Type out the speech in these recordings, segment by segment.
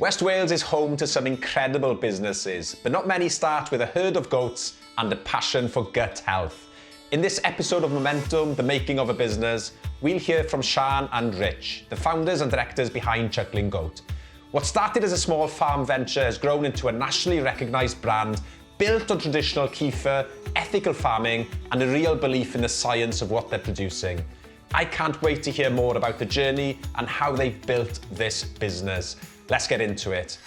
West Wales is home to some incredible businesses, but not many start with a herd of goats and a passion for gut health. In this episode of Momentwm, the making of a business, we'll hear from Shann and Rich, the founders and directors behind Chuckling Goat. What started as a small farm venture has grown into a nationally recognised brand built on traditional kefir, ethical farming, and a real belief in the science of what they're producing. I can't wait to hear more about the journey and how they've built this business. Let's get into it.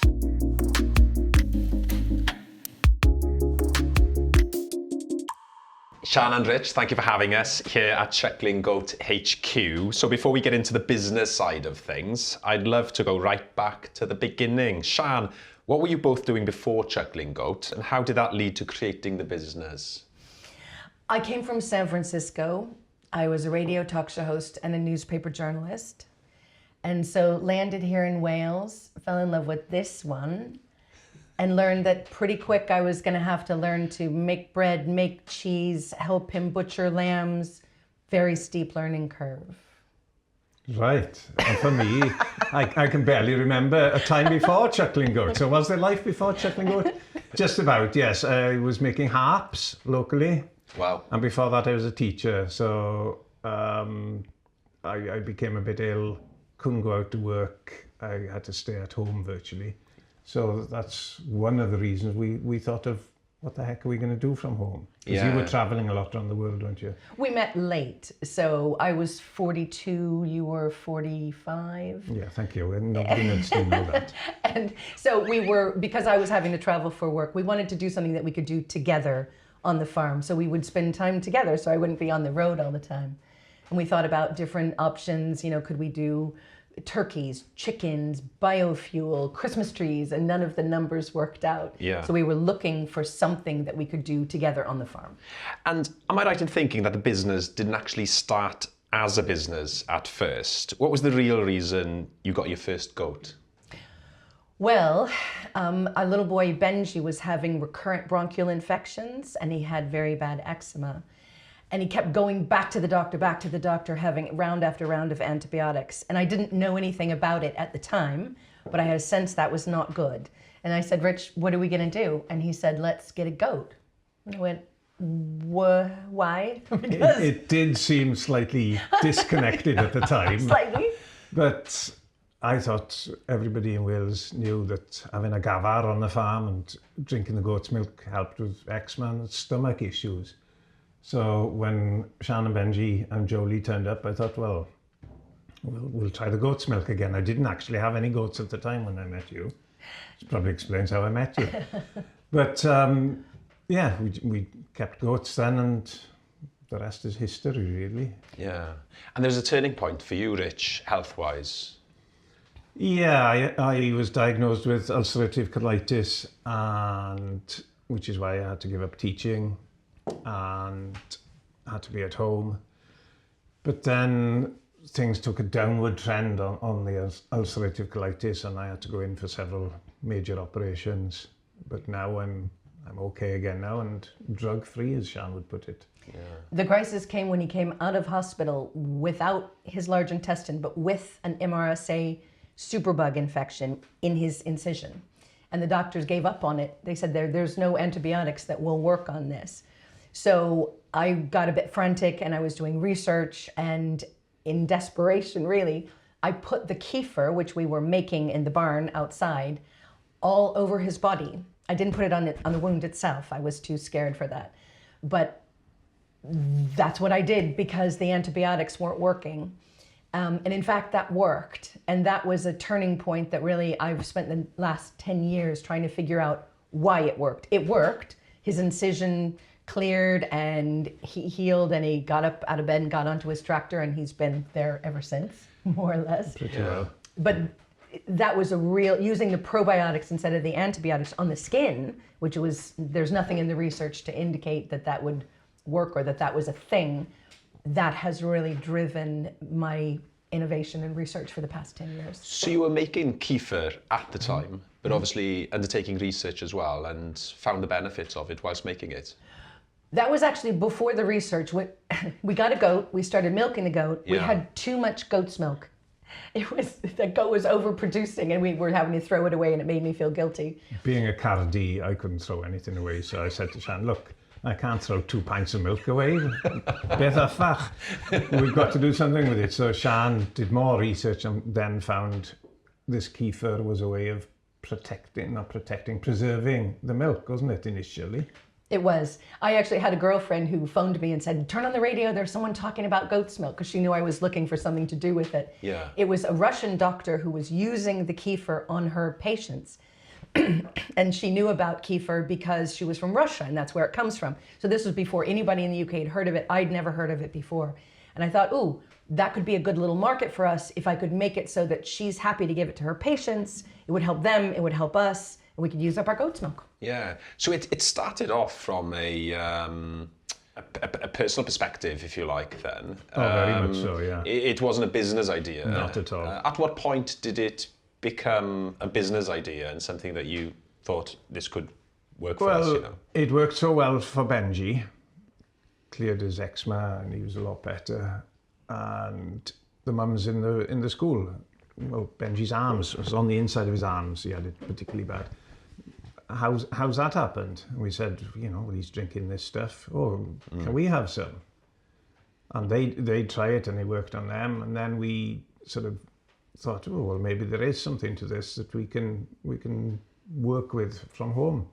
Shann and Rich, thank you for having us here at Chuckling Goat HQ. So before we get into the business side of things, I'd love to go right back to the beginning. Shann, what were you both doing before Chuckling Goat, and how did that lead to creating the business? I came from San Francisco. I was a radio talk show host and a newspaper journalist. And so landed here in Wales, fell in love with this one, and learned that pretty quick I was gonna have to learn to make bread, make cheese, help him butcher lambs. Very steep learning curve. Right, and for me, I can barely remember a time before Chuckling Goat. So was there life before Chuckling Goat? Just about, yes. I was making harps locally. Wow. And before that I was a teacher, so I became a bit ill, couldn't go out to work, I had to stay at home virtually. So that's one of the reasons we thought of, what the heck are we going to do from home? Because you were traveling a lot around the world, weren't you? We met late, so I was 42, you were 45. Yeah, thank you. And nobody knows to know that. And so we were, because I was having to travel for work, we wanted to do something that we could do together on the farm. So we would spend time together so I wouldn't be on the road all the time. And we thought about different options, you know, could we do turkeys, chickens, biofuel, Christmas trees, and none of the numbers worked out. Yeah. So we were looking for something that we could do together on the farm. And am I right in thinking that the business didn't actually start as a business at first? What was the real reason you got your first goat? Well, our little boy Benji was having recurrent bronchial infections, and he had very bad eczema. And he kept going back to the doctor, having round after round of antibiotics. And I didn't know anything about it at the time, but I had a sense that was not good. And I said, Rich, what are we gonna do? And he said, let's get a goat. And I went, why? Because It did seem slightly disconnected at the time. slightly. But I thought everybody in Wales knew that having a gafar on the farm and drinking the goat's milk helped with eczema and stomach issues. So when Shann and Benji and Jolie turned up, I thought, well, we'll try the goat's milk again. I didn't actually have any goats at the time when I met you. Which probably explains how I met you. But yeah, we kept goats then, and the rest is history, really. Yeah. And there's a turning point for you, Rich, health-wise. Yeah, I was diagnosed with ulcerative colitis, and which is why I had to give up teaching and had to be at home. But then things took a downward trend on the ulcerative colitis, and I had to go in for several major operations. But now I'm okay again now, and drug-free, as Shann would put it. Yeah. The crisis came when he came out of hospital without his large intestine, but with an MRSA superbug infection in his incision. And the doctors gave up on it. They said there's no antibiotics that will work on this. So I got a bit frantic, and I was doing research, and in desperation, really, I put the kefir, which we were making in the barn outside, all over his body. I didn't put it on the wound itself. I was too scared for that. But that's what I did because the antibiotics weren't working. And in fact, that worked. And that was a turning point that really I've spent the last 10 years trying to figure out why it worked. It worked. His incision cleared and he healed, and he got up out of bed and got onto his tractor, and he's been there ever since, more or less. Pretty well. But that was a real, using the probiotics instead of the antibiotics on the skin, which was, there's nothing in the research to indicate that that would work or that that was a thing. That has really driven my innovation and research for the past 10 years. So you were making kefir at the time, but obviously undertaking research as well, and found the benefits of it whilst making it. That was actually before the research. We got a goat, we started milking the goat. We had too much goat's milk. The goat was overproducing and we were having to throw it away and it made me feel guilty. Being a Cardi, I couldn't throw anything away, so I said to Shann, look, I can't throw 2 pints of milk away. Beth a fach. We've got to do something with it. So Shann did more research and then found this kefir was a way of preserving the milk, wasn't it, initially? It was. I actually had a girlfriend who phoned me and said, turn on the radio, there's someone talking about goat's milk, because she knew I was looking for something to do with it. Yeah. It was a Russian doctor who was using the kefir on her patients. And she knew about kefir because she was from Russia, and that's where it comes from. So this was before anybody in the UK had heard of it. I'd never heard of it before. And I thought, ooh, that could be a good little market for us if I could make it so that she's happy to give it to her patients. It would help them, it would help us, and we could use up our goat's milk. Yeah. So it started off from a personal perspective, if you like, then. Oh, very much so, yeah. It wasn't a business idea. Not at all. At what point did it become a business idea and something that you thought this could work for us? It worked so well for Benji. Cleared his eczema and he was a lot better. And the mums in the school, well, Benji's arms was on the inside of his arms. He had it particularly bad. How's that happened? And we said, well, he's drinking this stuff. Oh, can we have some? And they'd try it and they worked on them. And then we sort of thought, oh, well, maybe there is something to this that we can work with from home.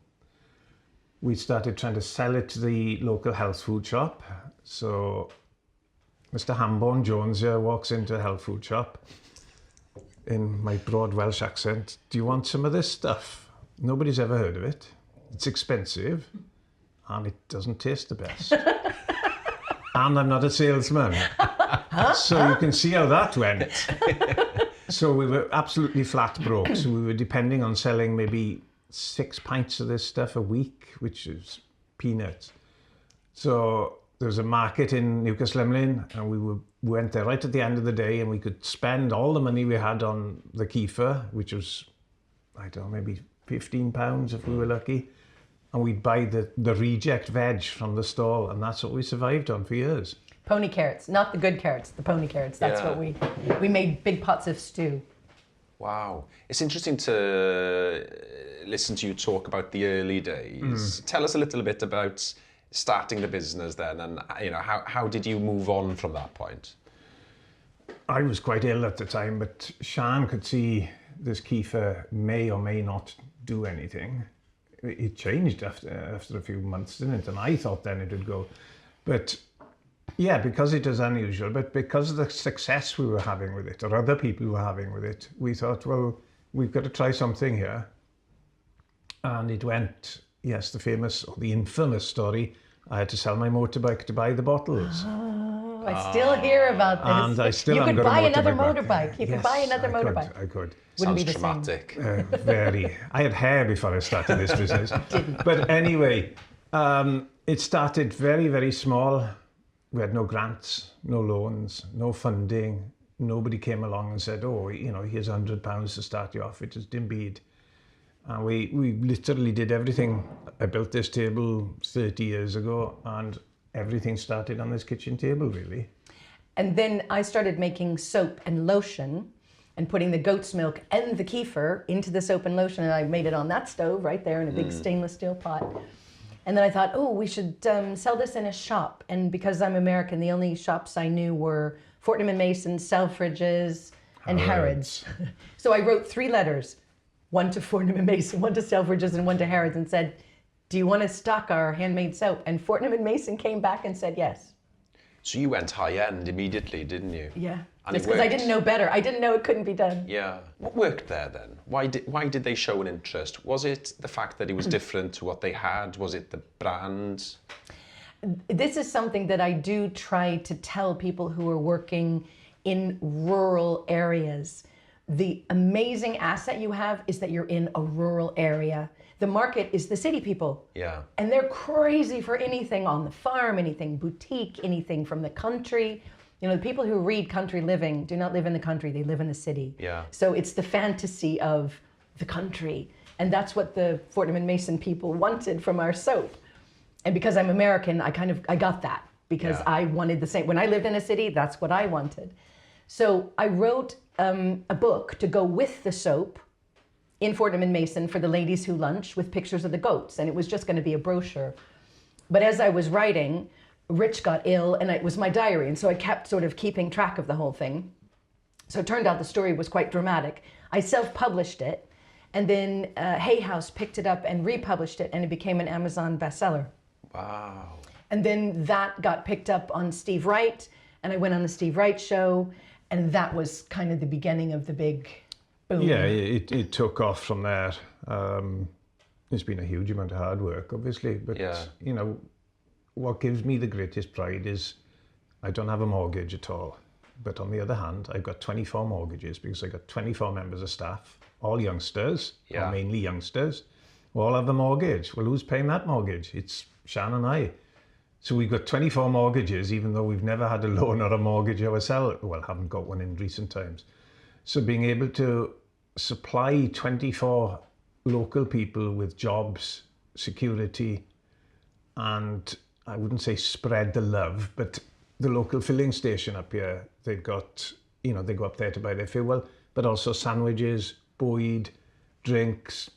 We started trying to sell it to the local health food shop. So Mr. Hamborn Jones here walks into a health food shop in my broad Welsh accent. Do you want some of this stuff? Nobody's ever heard of it. It's expensive and it doesn't taste the best. And I'm not a salesman. So you can see how that went. So we were absolutely flat broke. So we were depending on selling maybe 6 pints of this stuff a week, which is peanuts. So there was a market in Newcastle and we went there right at the end of the day and we could spend all the money we had on the kefir, which was, I don't know, maybe £15 if we were lucky. And we'd buy the reject veg from the stall, and that's what we survived on for years. Pony carrots, not the good carrots, the pony carrots. That's what we made big pots of stew. Wow. It's interesting to listen to you talk about the early days. Tell us a little bit about starting the business then, and how did you move on from that point? I was quite ill at the time, but Shann could see this kefir may or may not do anything. It changed after a few months, didn't it? And I thought then it would go. But yeah, because it was unusual, but because of the success we were having with it, or other people were having with it, we thought, well, we've got to try something here. And it went, yes, the famous or the infamous story, I had to sell my motorbike to buy the bottles. Oh, I still hear about this. And I still you haven't could got buy a another motorbike. motorbike. You could buy another motorbike. I could. Wouldn't Sounds be the traumatic. Very. I had hair before I started this business. But anyway, it started very, very small. We had no grants, no loans, no funding. Nobody came along and said, oh, here's £100 to start you off. It was dim byd. And we literally did everything. I built this table 30 years ago and everything started on this kitchen table, really. And then I started making soap and lotion and putting the goat's milk and the kefir into the soap and lotion, and I made it on that stove right there in a big stainless steel pot. And then I thought, oh, we should sell this in a shop. And because I'm American, the only shops I knew were Fortnum and Mason, Selfridges, and Harrods. So I wrote 3 letters, one to Fortnum and Mason, one to Selfridges, and one to Harrods, and said, do you want to stock our handmade soap? And Fortnum and Mason came back and said yes. So you went high-end immediately, didn't you? Yeah, And just because I didn't know better. I didn't know it couldn't be done. Yeah. What worked there then? Why did they show an interest? Was it the fact that it was different to what they had? Was it the brand? This is something that I do try to tell people who are working in rural areas. The amazing asset you have is that you're in a rural area. The market is the city people. Yeah. And they're crazy for anything on the farm, anything boutique, anything from the country. The people who read Country Living do not live in the country, they live in the city. Yeah. So it's the fantasy of the country. And that's what the Fortnum and Mason people wanted from our soap. And because I'm American, I got that because I wanted the same. When I lived in a city, that's what I wanted. So I wrote a book to go with the soap in Fortnum and Mason for the ladies who lunch with pictures of the goats. And it was just going to be a brochure. But as I was writing, Rich got ill and it was my diary. And so I kept sort of keeping track of the whole thing. So it turned out the story was quite dramatic. I self-published it. And then Hay House picked it up and republished it, and it became an Amazon bestseller. Wow. And then that got picked up on Steve Wright, and I went on the Steve Wright show, and that was kind of the beginning of the big boom. Yeah, it took off from there. It's been a huge amount of hard work, obviously, but you know, what gives me the greatest pride is I don't have a mortgage at all. But on the other hand, I've got 24 mortgages because I got 24 members of staff, all youngsters, or mainly youngsters, who all have a mortgage. Well, who's paying that mortgage? It's Shann and I. So we've got 24 mortgages, even though we've never had a loan or a mortgage ourselves. Well, haven't got one in recent times. So being able to supply 24 local people with jobs, security, and I wouldn't say spread the love, but the local filling station up here, they've got, you know, they go up there to buy their fuel, but also sandwiches, buoyed, drinks.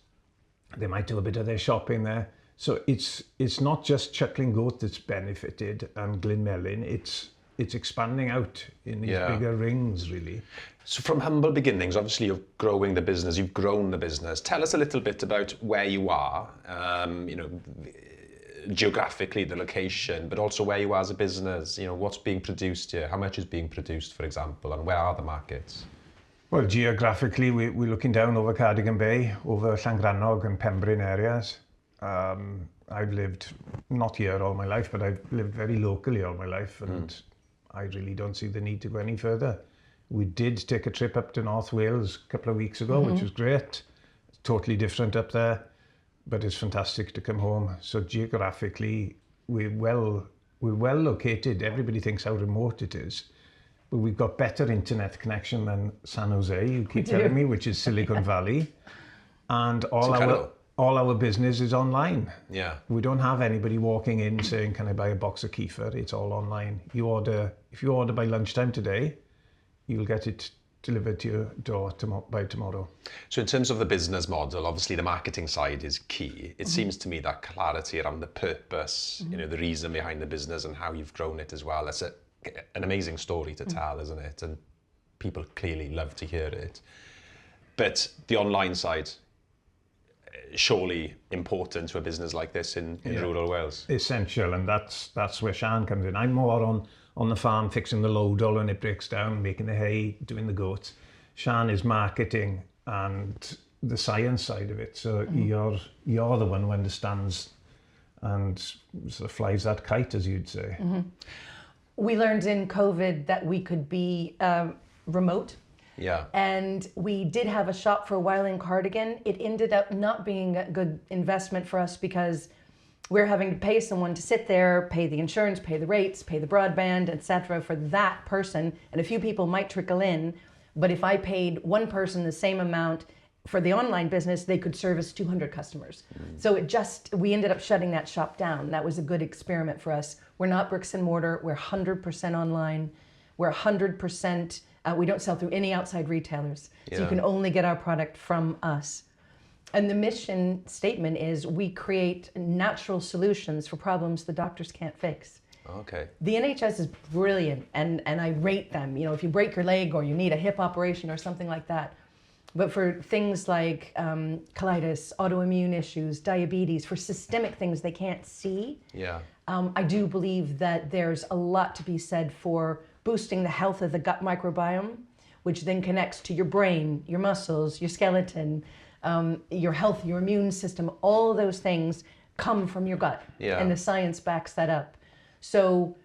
They might do a bit of their shopping there. So it's not just Chuckling Goat that's benefited and Glynmelyn, it's expanding out in these bigger rings, really. So from humble beginnings, obviously you're growing the business, you've grown the business. Tell us a little bit about where you are, you know, geographically, the location, but also where you are as a business, you know, what's being produced here, how much is being produced, for example, and where are the markets? Well, geographically, we're looking down over Cardigan Bay, over Llangrannog and Pembryn areas. I've lived, not here all my life, but I've lived very locally all my life, and I really don't see the need to go any further. We did take a trip up to North Wales a couple of weeks ago, which was great. It's totally different up there, but it's fantastic to come home. So geographically, we're well located. Everybody thinks how remote it is, but we've got better internet connection than San Jose, you keep telling me, which is Silicon Valley. And all our business is online. Yeah. We don't have anybody walking in saying, can I buy a box of kefir? It's all online. If you order by lunchtime today, you'll get it delivered to your door by tomorrow. So in terms of the business model, obviously the marketing side is key. It seems to me that clarity around the purpose, you know, the reason behind the business and how you've grown it as well. That's an amazing story to tell, isn't it? And people clearly love to hear it. But the online side, surely important to a business like this in rural Wales. Essential, and that's where Shann comes in. I'm more on the farm fixing the load all when it breaks down, making the hay, doing the goats. Shann is marketing and the science side of it. So you're the one who understands and sort of flies that kite, as you'd say. We learned in COVID that we could be remote. Yeah. And we did have a shop for a while in Cardigan. It ended up not being a good investment for us because we're having to pay someone to sit there, pay the insurance, pay the rates, pay the broadband, etc. for that person. And a few people might trickle in. But if I paid one person the same amount for the online business, they could service 200 customers. So we ended up shutting that shop down. That was a good experiment for us. We're not bricks and mortar. We're 100% online. We're 100%, we don't sell through any outside retailers. So you can only get our product from us. And the mission statement is we create natural solutions for problems the doctors can't fix. Okay. The NHS is brilliant, and I rate them. You know, if you break your leg or you need a hip operation or something like that. But for things like colitis, autoimmune issues, diabetes, for systemic things they can't see, I do believe that there's a lot to be said for boosting the health of the gut microbiome, which then connects to your brain, your muscles, your skeleton, your health, your immune system. All of those things come from your gut, and the science backs that up. So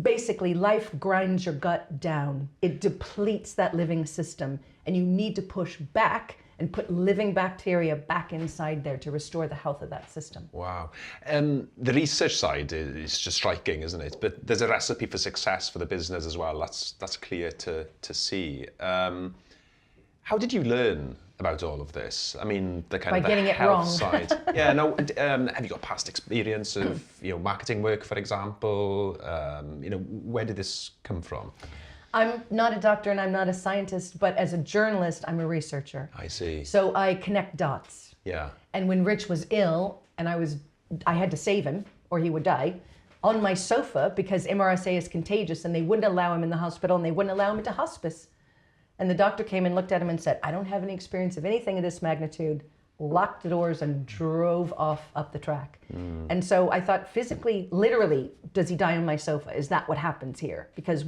basically, life grinds your gut down. It depletes that living system, and you need to push back and put living bacteria back inside there to restore the health of that system. Wow. The research side is just striking, isn't it? But there's a recipe for success for the business as well. That's clear to see. How did you learn about all of this? I mean, the kind By of the health side. Have you got past experience of marketing work, for example? Where did this come from? I'm not a doctor and I'm not a scientist, but as a journalist, I'm a researcher. I see. So I connect dots. Yeah. And when Rich was ill and I had to save him or he would die, on my sofa, because MRSA is contagious and they wouldn't allow him in the hospital and they wouldn't allow him into hospice. And the doctor came and looked at him and said, I don't have any experience of anything of this magnitude, locked the doors and drove off up the track. And so I thought physically, literally, does he die on my sofa? Is that what happens here? Because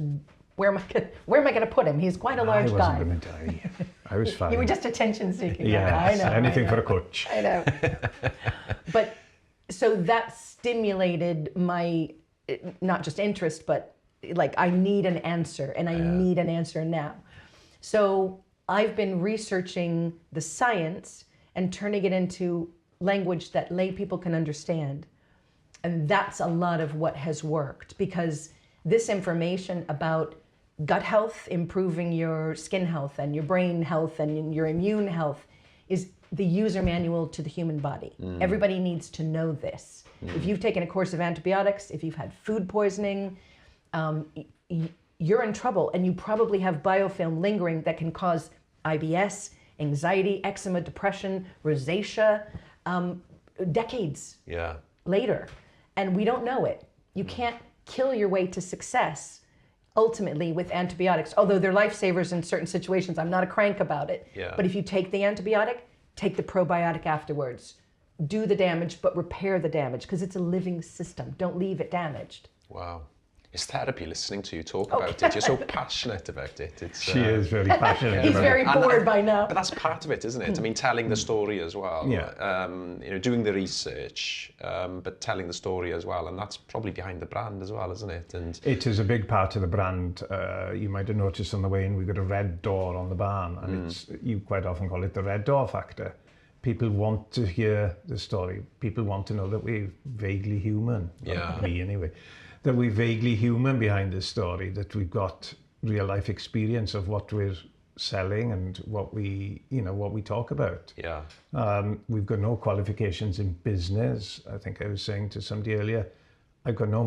where am I going to put him? He's quite a large guy. I wasn't going to die. I was fine. You were just attention seeking. Yeah, I know. anything for a coach. I know. But so that stimulated my, not just interest, but like I need an answer and I need an answer now. So I've been researching the science and turning it into language that lay people can understand. And that's a lot of what has worked, because this information about gut health, improving your skin health and your brain health and your immune health is the user manual to the human body. Everybody needs to know this. If you've taken a course of antibiotics, if you've had food poisoning, you're in trouble, and you probably have biofilm lingering that can cause IBS, anxiety, eczema, depression, rosacea, decades later. And we don't know it. You can't kill your way to success ultimately with antibiotics, although they're lifesavers in certain situations. I'm not a crank about it. But if you take the antibiotic, take the probiotic afterwards. Do the damage, but repair the damage, because it's a living system. Don't leave it damaged. Wow. It's therapy listening to you talk about it. You're so passionate about it. She is very passionate. He's very bored by now. But that's part of it, isn't it? I mean, telling the story as well. Yeah. Doing the research, but telling the story as well. And that's probably behind the brand as well, isn't it? And it is a big part of the brand. You might have noticed on the way in, we've got a red door on the barn, and you quite often call it the red door factor. People want to hear the story. People want to know that we're vaguely human. Yeah. Me anyway. That we're vaguely human behind this story, that we've got real life experience of what we're selling and what we talk about. Yeah. We've got no qualifications in business. I think I was saying to somebody earlier, I've got no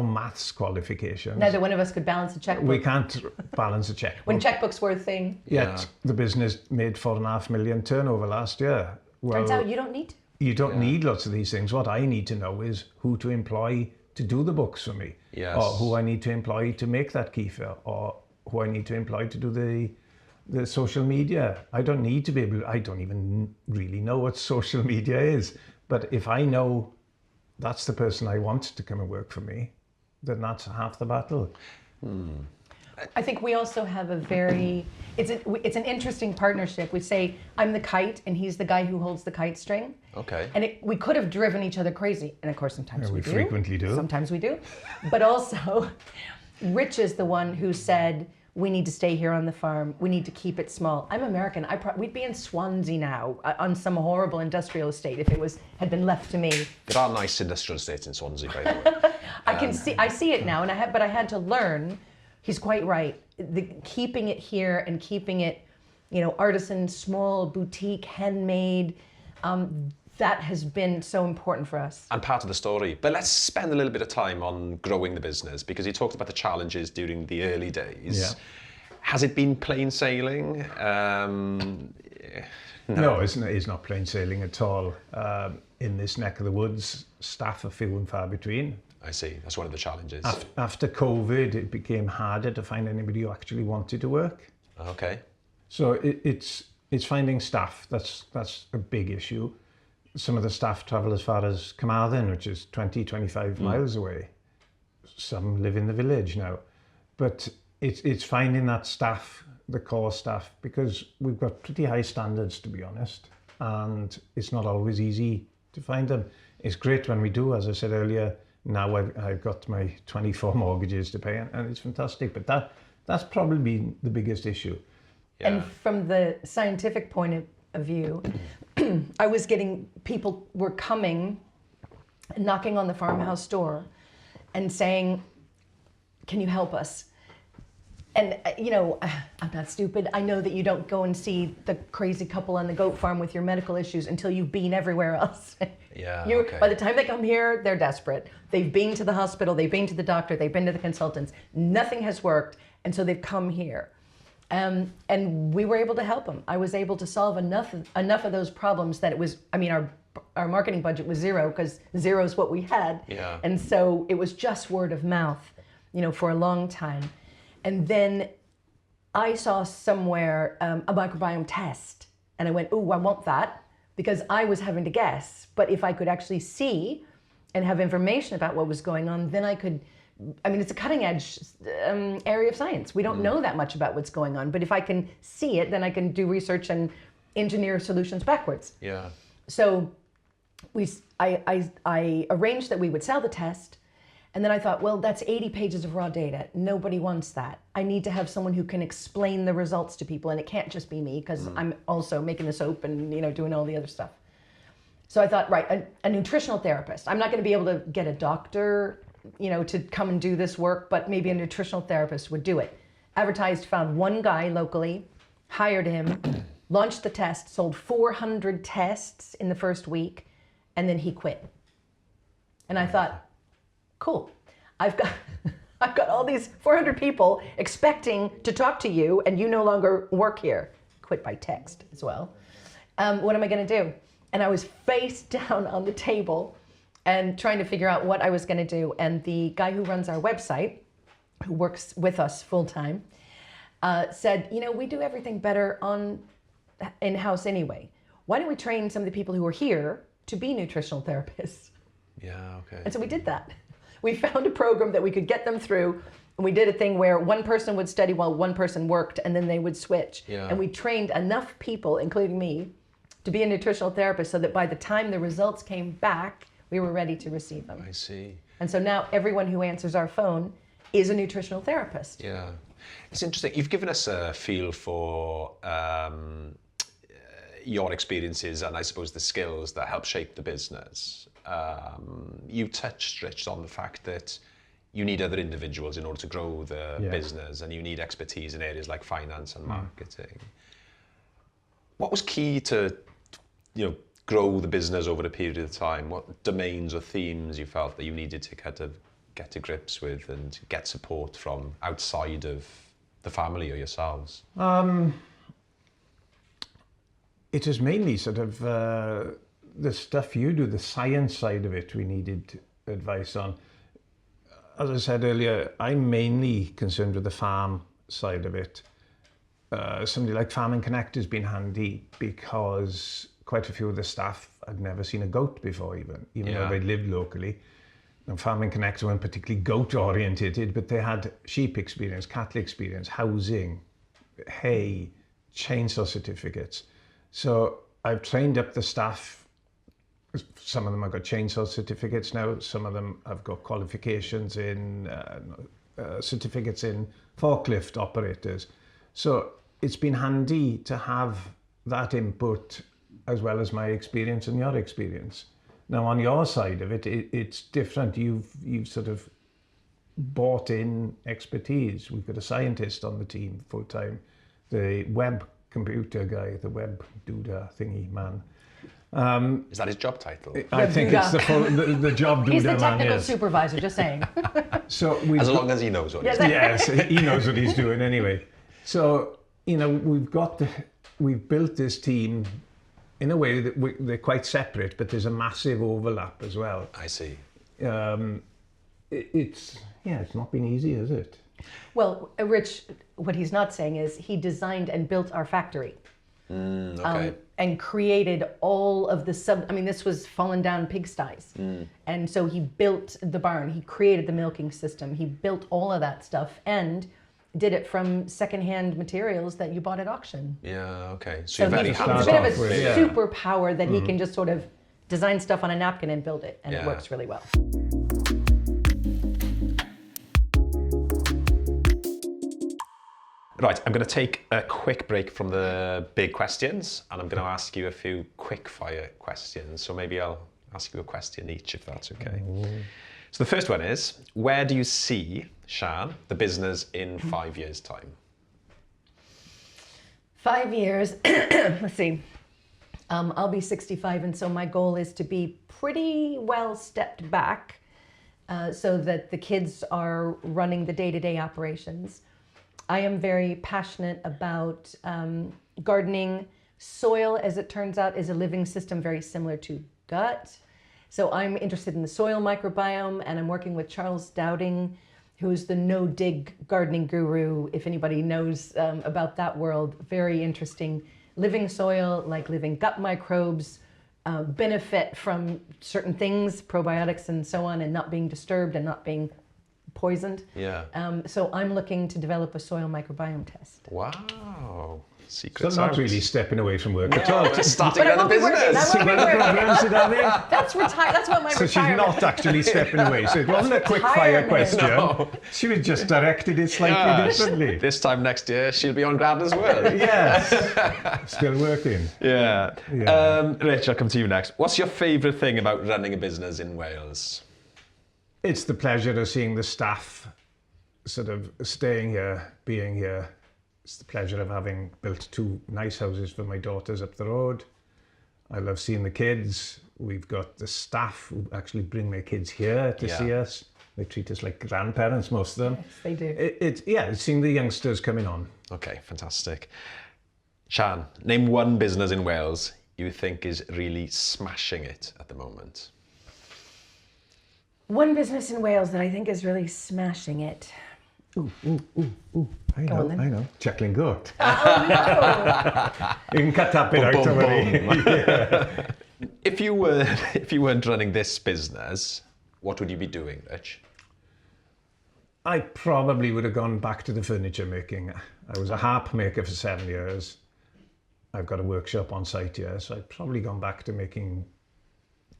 maths qualifications. Neither one of us could balance a checkbook. We can't balance a checkbook. When checkbooks were a thing. Yet the business made 4.5 million turnover last year. Well, turns out you don't need to. You don't need lots of these things. What I need to know is who to employ to do the books for me, or who I need to employ to make that kefir, or who I need to employ to do the social media. I don't need to be able. I don't even really know what social media is. But if I know that's the person I want to come and work for me, then that's half the battle. I think we also have a very, it's an interesting partnership. We say, I'm the kite and he's the guy who holds the kite string. Okay. And we could have driven each other crazy. And of course, sometimes we do. We frequently do. Sometimes we do. But also, Rich is the one who said, we need to stay here on the farm. We need to keep it small. I'm American. We'd be in Swansea now on some horrible industrial estate if it had been left to me. There are nice industrial estates in Swansea, by the way. I see it now, but I had to learn. He's quite right. Keeping it here and keeping it, artisan, small, boutique, handmade, that has been so important for us. And part of the story. But let's spend a little bit of time on growing the business, because you talked about the challenges during the early days. Yeah. Has it been plain sailing? No, it's not plain sailing at all. In this neck of the woods, staff are few and far between. I see. That's one of the challenges. After COVID, it became harder to find anybody who actually wanted to work. Okay. So it's finding staff. That's a big issue. Some of the staff travel as far as Carmarthen, which is 25 miles away. Some live in the village now. But it's finding that staff, the core staff, because we've got pretty high standards, to be honest. And it's not always easy to find them. It's great when we do, as I said earlier. Now I've got my 24 mortgages to pay, and it's fantastic. But that's probably been the biggest issue. Yeah. And from the scientific point of view, I was getting, people were coming, knocking on the farmhouse door and saying, can you help us? And, I'm not stupid. I know that you don't go and see the crazy couple on the goat farm with your medical issues until you've been everywhere else. Yeah, okay. By the time they come here, they're desperate. They've been to the hospital, they've been to the doctor, they've been to the consultants. Nothing has worked, and so they've come here. And we were able to help them. I was able to solve enough of those problems that it was, our marketing budget was zero, because zero is what we had. Yeah. And so it was just word of mouth, for a long time. And then I saw somewhere a microbiome test, and I went, "Ooh, I want that," because I was having to guess. But if I could actually see and have information about what was going on, then I could. It's a cutting edge area of science. We don't know that much about what's going on, but if I can see it, then I can do research and engineer solutions backwards. Yeah. So I arranged that we would sell the test. And then I thought, well, that's 80 pages of raw data. Nobody wants that. I need to have someone who can explain the results to people, and it can't just be me, because I'm also making the soap and doing all the other stuff. So I thought, right, a nutritional therapist. I'm not going to be able to get a doctor, to come and do this work, but maybe a nutritional therapist would do it. Advertised, found one guy locally, hired him, launched the test, sold 400 tests in the first week, and then he quit. And I thought, cool. I've got all these 400 people expecting to talk to you, and you no longer work here. Quit by text as well. What am I going to do? And I was face down on the table and trying to figure out what I was going to do. And the guy who runs our website, who works with us full time, said, we do everything better in-house anyway. Why don't we train some of the people who are here to be nutritional therapists? Yeah, okay. And so we did that. We found a program that we could get them through, and we did a thing where one person would study while one person worked, and then they would switch. Yeah. And we trained enough people, including me, to be a nutritional therapist so that by the time the results came back, we were ready to receive them. I see. And so now everyone who answers our phone is a nutritional therapist. Yeah. It's interesting. You've given us a feel for your experiences and I suppose the skills that help shape the business. You touched, Rich, on the fact that you need other individuals in order to grow the business, and you need expertise in areas like finance and marketing. What was key to, grow the business over a period of time? What domains or themes you felt that you needed to kind of get to grips with and get support from outside of the family or yourselves? It is mainly sort of the stuff you do, the science side of it, we needed advice on. As I said earlier, I'm mainly concerned with the farm side of it. Somebody like Farm and Connect has been handy because quite a few of the staff had never seen a goat before, even though they lived locally. And Farm and Connect weren't particularly goat oriented, but they had sheep experience, cattle experience, housing, hay, chainsaw certificates. So I've trained up the staff. Some of them have got chainsaw certificates now. Some of them have got qualifications in certificates in forklift operators. So it's been handy to have that input as well as my experience and your experience. Now on your side of it, it's different. You've sort of bought in expertise. We've got a scientist on the team full time, the web computer guy, the web doodah thingy man. Is that his job title? I think it's the job doodah. He's the man, technical yes. supervisor, just saying. So as long as he knows what he's doing. Yes, he knows what he's doing anyway. So, we've built this team in a way that they're quite separate, but there's a massive overlap as well. I see. It's not been easy, has it? Well, Rich, what he's not saying is he designed and built our factory. Okay. And created all of the this was fallen down pigsties. And so he built the barn, he created the milking system, he built all of that stuff and did it from secondhand materials that you bought at auction. Yeah, okay. So you're very he's hands-on. a bit of a superpower that he can just sort of design stuff on a napkin and build it, and it works really well. Right, I'm going to take a quick break from the big questions, and I'm going to ask you a few quick fire questions. So maybe I'll ask you a question each, if that's okay. So the first one is, where do you see, Shann, the business in 5 years' time? 5 years, let's see. I'll be 65, and so my goal is to be pretty well stepped back so that the kids are running the day-to-day operations. I am very passionate about gardening. Soil, as it turns out, is a living system very similar to gut. So I'm interested in the soil microbiome, and I'm working with Charles Dowding, who's the no-dig gardening guru, if anybody knows about that world. Very interesting. Living soil, like living gut microbes, benefit from certain things, probiotics and so on, and not being disturbed and not being poisoned. Yeah. So I'm looking to develop a soil microbiome test. Wow. So Secrets not out. really stepping away from work at all. We're starting But I another won't be working. business. I won't be working. That's That's what my So she's retirement. not actually stepping away. So it wasn't a quick fire Retirement. question. No. She was just directed it slightly Yeah. differently. This time next year, she'll be on grad as well. Yes. Still working. Yeah. Yeah. Rich, I'll come to you next. What's your favourite thing about running a business in Wales? It's the pleasure of seeing the staff sort of staying here, being here. It's the pleasure of having built 2 nice houses for my daughters up the road. I love seeing the kids. We've got the staff who actually bring their kids here to see us. They treat us like grandparents, most of them. Yes, they do. It's seeing the youngsters coming on. Okay, fantastic. Shann, name one business in Wales you think is really smashing it at the moment. One business in Wales that I think is really smashing it. I Go on then. know. Chuckling Goat. Oh no! You can cut that bit out, don't worry. If you weren't running this business, what would you be doing, Rich? I probably would have gone back to the furniture making. I was a harp maker for 7 years. I've got a workshop on site here, so I've probably gone back to making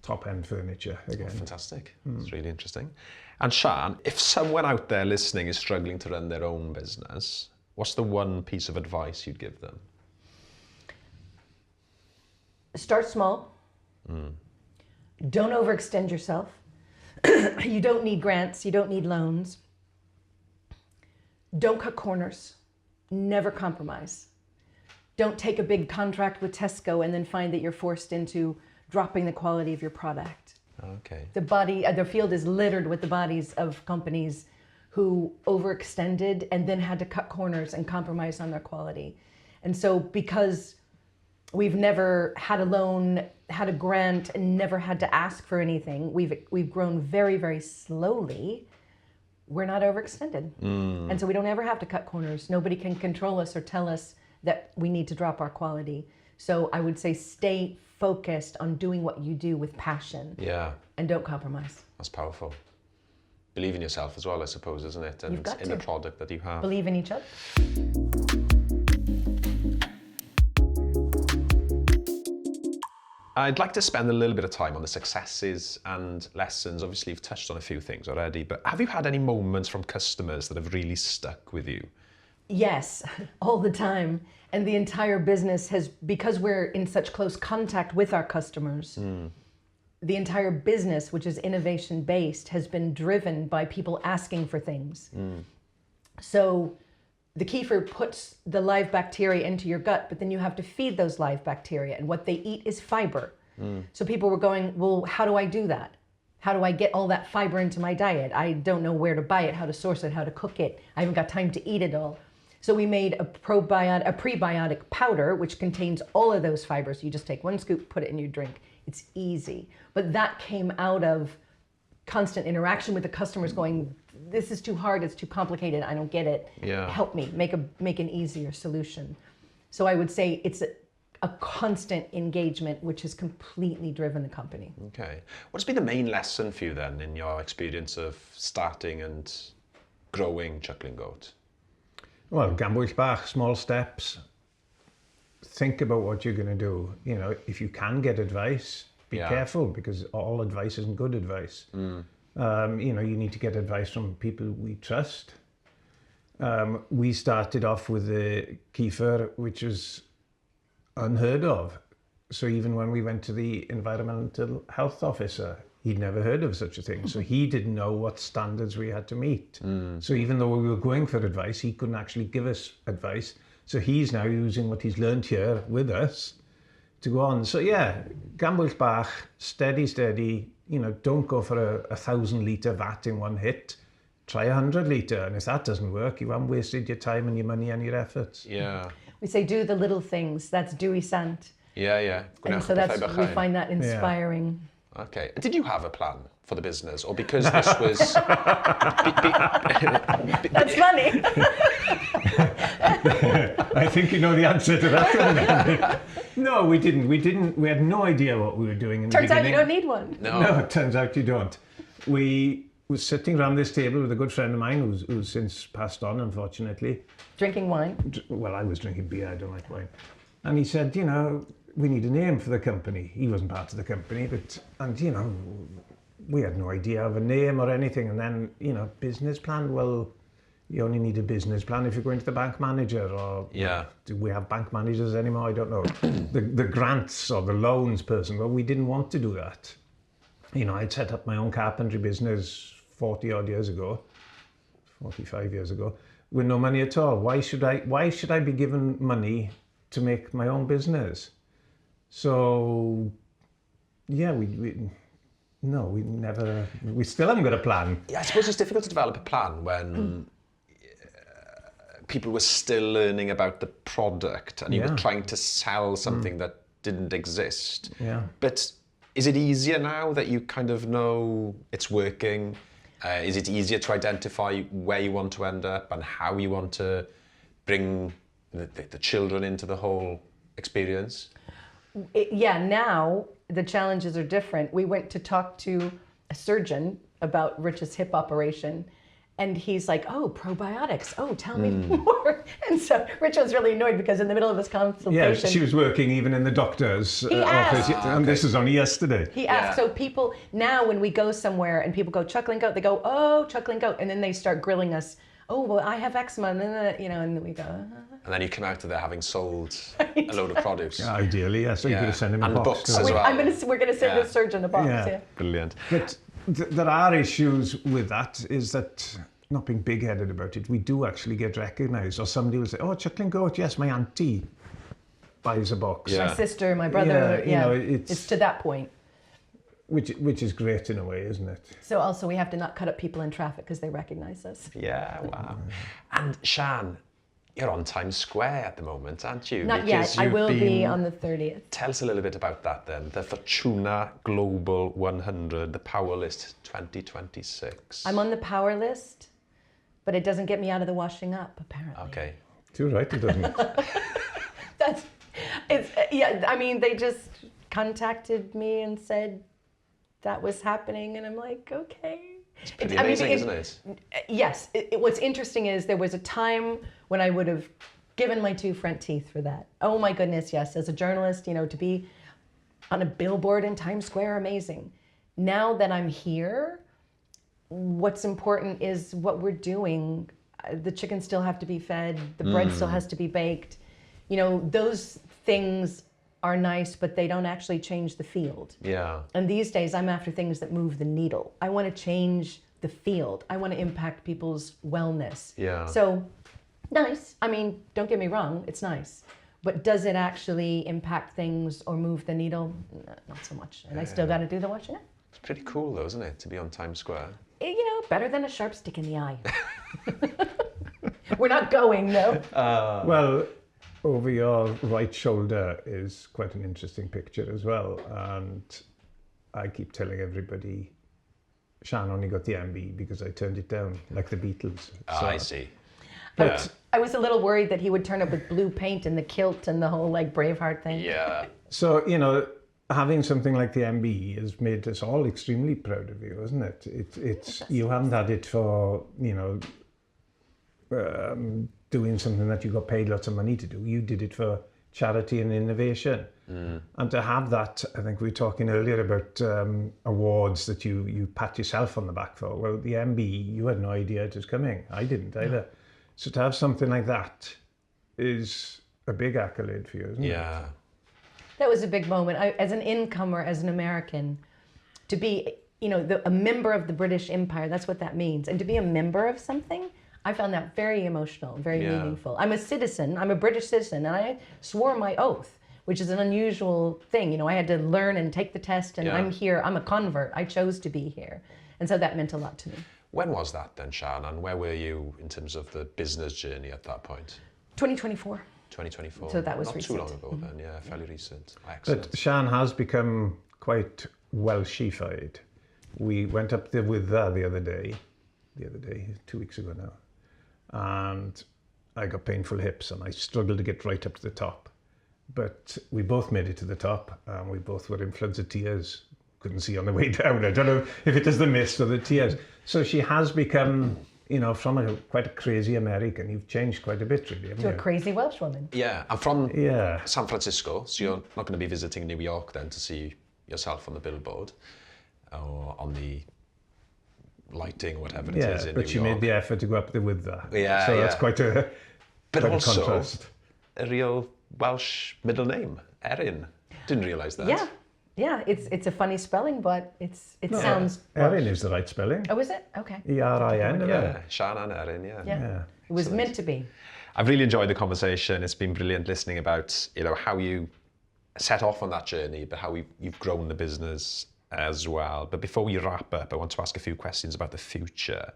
top-end furniture again. Fantastic. It's really interesting. And Shann, if someone out there listening is struggling to run their own business, what's the one piece of advice you'd give them? Start small. Don't overextend yourself. You don't need grants. You don't need loans. Don't cut corners. Never compromise. Don't take a big contract with Tesco and then find that you're forced into dropping the quality of your product. Okay. The field is littered with the bodies of companies who overextended and then had to cut corners and compromise on their quality. And so because we've never had a loan, had a grant, and never had to ask for anything, we've grown very, very slowly. We're not overextended. And so we don't ever have to cut corners. Nobody can control us or tell us that we need to drop our quality. So I would say stay focused on doing what you do with passion. Yeah, And don't compromise. that's powerful. Believe in yourself as well, I suppose, isn't it? And You've got in to. the product that you have. Believe in each other. I'd like to spend a little bit of time on the successes and lessons. Obviously, you've touched on a few things already, but have you had any moments from customers that have really stuck with you? Yes, all the time. And the entire business has, because we're in such close contact with our customers, the entire business, which is innovation based, has been driven by people asking for things. So the kefir puts the live bacteria into your gut, but then you have to feed those live bacteria, and what they eat is fiber. So people were going, well, how do I do that? How do I get all that fiber into my diet? I don't know where to buy it, how to source it, how to cook it. I haven't got time to eat it all. So we made a prebiotic powder, which contains all of those fibers. You just take 1 scoop, put it in your drink. It's easy. But that came out of constant interaction with the customers going, this is too hard, it's too complicated, I don't get it. Yeah. Help me, make an easier solution. So I would say it's a constant engagement, which has completely driven the company. Okay. What's been the main lesson for you then in your experience of starting and growing Chuckling Goat? Well, gambwyll bach, small steps. Think about what you're going to do. You know, if you can get advice, be careful, because all advice isn't good advice. You know, you need to get advice from people we trust. We started off with the kefir, which was unheard of. So even when we went to the environmental health officer, He'd never heard of such a thing. So he didn't know what standards we had to meet. So even though we were going for advice, he couldn't actually give us advice. So he's now using what he's learned here with us to go on. So yeah, gambles bach, steady, you know, don't go for a 1,000 litre vat in one hit. Try 100 litre, and if that doesn't work, you haven't wasted your time and your money and your efforts. Yeah. We say do the little things. That's dwy sant. Yeah. And so we find that inspiring. Yeah. Okay. Did you have a plan for the business, or because this was? That's funny. I think you know the answer to that one. No, we didn't. We had no idea what we were doing in the beginning. Turns out you don't need one. No, it turns out you don't. We was sitting around this table with a good friend of mine who's since passed on, unfortunately. Drinking wine. Well, I was drinking beer. I don't like wine. And he said, you know, we need a name for the company. He wasn't part of the company, and you know, we had no idea of a name or anything. And then, you know, business plan. Well, you only need a business plan if you're going to the bank manager, or do we have bank managers anymore? I don't know. the grants or the loans person. Well, we didn't want to do that. You know, I'd set up my own carpentry business 40 odd years ago, 45 years ago, with no money at all. Why should I be given money to make my own business? So, yeah, we still haven't got a plan. Yeah, I suppose it's difficult to develop a plan when people were still learning about the product and you were trying to sell something that didn't exist. Yeah. But is it easier now that you kind of know it's working? Is it easier to identify where you want to end up and how you want to bring the children into the whole experience? Now the challenges are different. We went to talk to a surgeon about Rich's hip operation, and he's like, oh, probiotics. Oh, tell me more. And so Rich was really annoyed because in the middle of his consultation... Yeah, she was working even in the doctor's office. And this was only yesterday. He asked. So people, now when we go somewhere and people go, Chuckling Goat, they go, oh, Chuckling Goat. And then they start grilling us. Oh, well, I have eczema. And then, you know, and then we go... And then you come out of there having sold a load of produce. Yeah, ideally, yeah. So you could have sent him a box. And books as well. We're going to send the surgeon a box, yeah. Brilliant. But there are issues with that, is that, not being big-headed about it, we do actually get recognised. Or somebody will say, oh, Chuckling Goat, yes, my auntie buys a box. My sister, my brother, you know, it's to that point. Which is great in a way, isn't it? So also we have to not cut up people in traffic because they recognise us. Yeah, wow. And Shann, you're on Times Square at the moment, aren't you? Not yet. I will be on the 30th. Tell us a little bit about that then. The Fortuna Global 100, the Power List 2026. I'm on the Power List, but it doesn't get me out of the washing up, apparently. Okay. Too right, it doesn't. I mean, they just contacted me and said that was happening, and I'm like, okay. It's pretty amazing, isn't it? Yes. What's interesting is there was a time when I would have given my 2 front teeth for that. Oh my goodness, yes. As a journalist, you know, to be on a billboard in Times Square, amazing. Now that I'm here, what's important is what we're doing. The chickens still have to be fed. The bread still has to be baked. You know, those things are nice, but they don't actually change the field. Yeah. And these days, I'm after things that move the needle. I want to change the field. I want to impact people's wellness. Yeah. So, nice. I mean, don't get me wrong, it's nice. But does it actually impact things or move the needle? No, not so much. And I still got to do the washing up. It's pretty cool though, isn't it, to be on Times Square? You know, better than a sharp stick in the eye. We're not going, no. Well, over your right shoulder is quite an interesting picture as well. And I keep telling everybody, Shann only got the MB because I turned it down, like the Beatles. So, I see. But I was a little worried that he would turn up with blue paint and the kilt and the whole like Braveheart thing. Yeah. So, you know, having something like the MB has made us all extremely proud of you, isn't it? It's you haven't had it for, you know, doing something that you got paid lots of money to do. You did it for charity and innovation. And to have that, I think we were talking earlier about awards that you pat yourself on the back for. Well, the MB, you had no idea it was coming. I didn't either. So to have something like that is a big accolade for you, isn't it? Yeah. That was a big moment. As an incomer, as an American, to be a member of the British Empire, that's what that means. And to be a member of something, I found that very emotional, very meaningful. I'm a citizen, I'm a British citizen, and I swore my oath, which is an unusual thing. I had to learn and take the test, and I'm here, I'm a convert. I chose to be here. And so that meant a lot to me. When was that then, Shann, and where were you in terms of the business journey at that point? 2024. 2024. So that was not recent. too long ago then, yeah, fairly recent. Excellent. But Shann has become quite Welshified. We went up there with her the other day, 2 weeks ago now, and I got painful hips and I struggled to get right up to the top. But we both made it to the top, and we both were in floods of tears. Couldn't see on the way down. I don't know if it is the mist or the tears. So she has become, from quite a crazy American, you've changed quite a bit, really, haven't you? To a crazy Welsh woman. Yeah, I'm from San Francisco, so you're not going to be visiting New York then to see yourself on the billboard or on the lighting, whatever it is in New York. Yeah, but she made the effort to go up there with that. Yeah, so that's quite a contrast. A real Welsh middle name, Erin. Didn't realise that. Yeah, it's a funny spelling, but it sounds... Erin is the right spelling. Oh, is it? Okay. E-R-I-N. Yeah, Shann and Erin, yeah. It was meant to be. I've really enjoyed the conversation. It's been brilliant listening about, how you set off on that journey, but how you've grown the business as well. But before we wrap up, I want to ask a few questions about the future.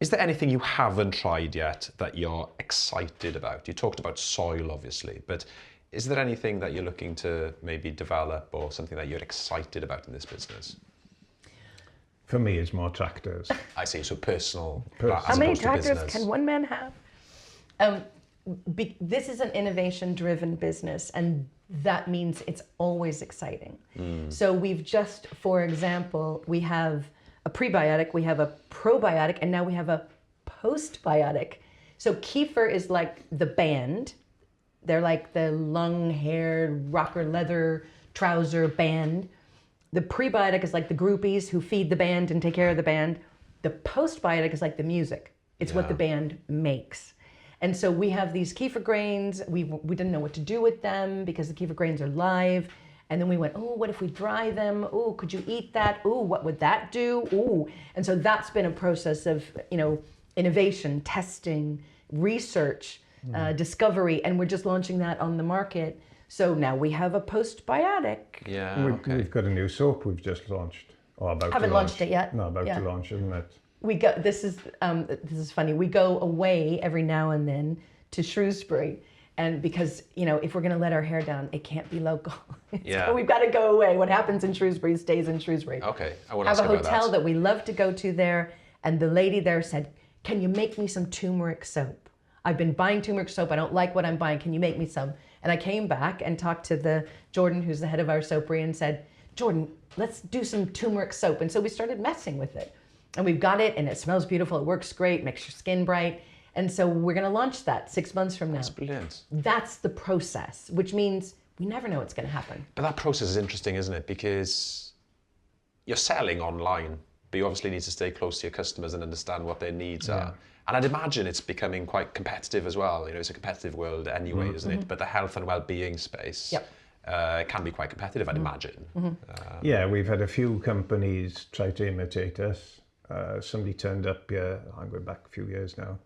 Is there anything you haven't tried yet that you're excited about? You talked about soil, obviously, but is there anything that you're looking to maybe develop or something that you're excited about in this business? For me, it's more tractors. I see, so personal. How many tractors can one man have? This is an innovation-driven business, and that means it's always exciting. So we've just, for example, we have a prebiotic, we have a probiotic, and now we have a postbiotic. So kefir is like the band. They're like the long-haired rocker leather trouser band. The prebiotic is like the groupies who feed the band and take care of the band. The postbiotic is like the music. It's what the band makes. And so we have these kefir grains. We didn't know what to do with them because the kefir grains are live. And then we went, oh, what if we dry them? Oh, could you eat that? Oh, what would that do? Oh, and so that's been a process of, innovation, testing, research, discovery, and we're just launching that on the market. So now we have a postbiotic. Yeah, We've got a new soap we've just launched. Or about Haven't to launch. launched it yet. No, about to launch, isn't it? We go. This is funny. We go away every now and then to Shrewsbury, and because if we're going to let our hair down, it can't be local. So we've got to go away. What happens in Shrewsbury stays in Shrewsbury. Okay, I want to ask about that. Have a hotel that we love to go to there, and the lady there said, "Can you make me some turmeric soap? I've been buying turmeric soap. I don't like what I'm buying. Can you make me some?" And I came back and talked to the Jordan, who's the head of our soapery, and said, "Jordan, let's do some turmeric soap." And so we started messing with it. And we've got it, and it smells beautiful. It works great, makes your skin bright. And so we're going to launch that 6 months from now. That's brilliant. That's the process, which means we never know what's going to happen. But that process is interesting, isn't it? Because you're selling online, but you obviously need to stay close to your customers and understand what their needs are. And I'd imagine it's becoming quite competitive as well. It's a competitive world anyway, isn't it? But the health and well-being space can be quite competitive, I'd imagine. We've had a few companies try to imitate us. Somebody turned up here, I'm going back a few years now,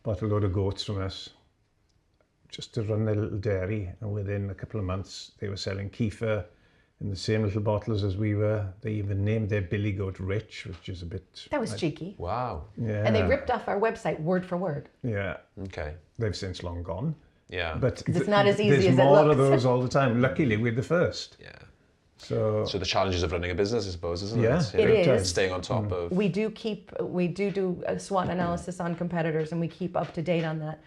bought a load of goats from us just to run their little dairy, and within a couple of months they were selling kefir in the same little bottles as we were. They even named their billy goat Rich, which is a bit... That was cheeky. Wow. Yeah. And they ripped off our website word for word. Yeah. Okay. They've since long gone. Yeah. But it's not as easy as it looks. There's more of those all the time. Luckily, we're the first. Yeah. So the challenges of running a business, I suppose, isn't it? It is. Staying on top of... We do a SWOT analysis on competitors, and we keep up to date on that.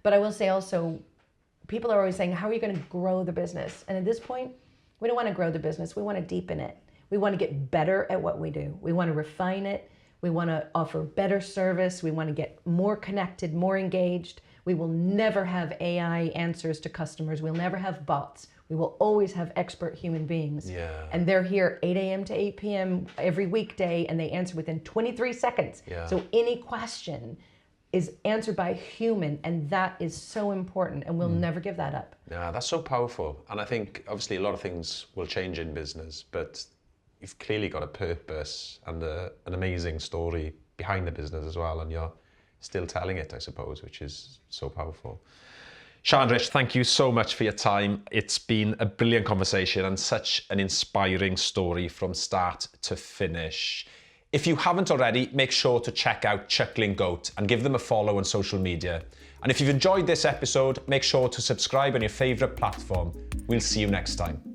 But I will say also, people are always saying, how are you going to grow the business? And at this point, we don't want to grow the business. We want to deepen it. We want to get better at what we do. We want to refine it. We want to offer better service. We want to get more connected, more engaged. We will never have AI answers to customers. We'll never have bots. We will always have expert human beings. Yeah. And they're here 8 a.m. to 8 p.m. every weekday, and they answer within 23 seconds. Yeah. So any question is answered by a human, and that is so important, and we'll never give that up. Yeah, that's so powerful. And I think, obviously, a lot of things will change in business, but you've clearly got a purpose and an amazing story behind the business as well, and you're still telling it, I suppose, which is so powerful. Shann, Rich, thank you so much for your time. It's been a brilliant conversation and such an inspiring story from start to finish. If you haven't already, make sure to check out Chuckling Goat and give them a follow on social media. And if you've enjoyed this episode, make sure to subscribe on your favourite platform. We'll see you next time.